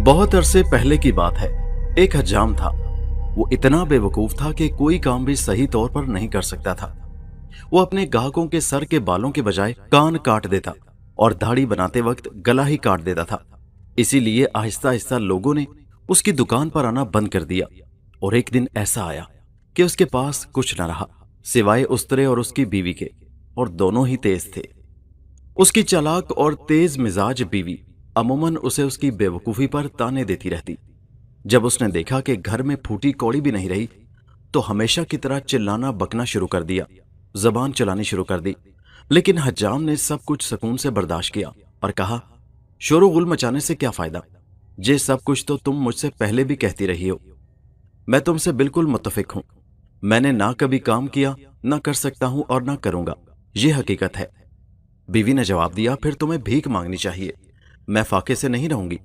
बहुत अरसे पहले की बात है। एक हज्जाम था। वो इतना बेवकूफ था कि कोई काम भी सही तौर पर नहीं कर सकता था। वो अपने ग्राहकों के सर के बालों के बजाय कान काट देता और दाढ़ी बनाते वक्त गला ही काट देता था। इसीलिए आहिस्ता आहिस्ता लोगों ने उसकी दुकान पर आना बंद कर दिया। और एक दिन ऐसा आया कि उसके पास कुछ न रहा सिवाय उस्तरे और उसकी बीवी के, और दोनों ही तेज थे। उसकी चालाक और तेज मिजाज बीवी अमूमन उसे उसकी बेवकूफी पर ताने देती रहती। जब उसने देखा कि घर में फूटी कौड़ी भी नहीं रही, तो हमेशा की तरह चिल्लाना बकना शुरू कर दिया, जबान चलानी शुरू कर दी। लेकिन हज्जाम ने सब कुछ सुकून से बर्दाश्त किया और कहा, शोर-गुल मचाने से क्या फायदा? ये सब कुछ तो तुम मुझसे पहले भी कहती रही हो। मैं तुमसे बिल्कुल मुत्तफिक हूं। मैंने ना कभी काम किया, ना कर सकता हूं और ना करूंगा। ये हकीकत है। बीवी ने जवाब दिया, फिर तुम्हें भीख मांगनी चाहिए। मैं फाके से नहीं रहूंगी।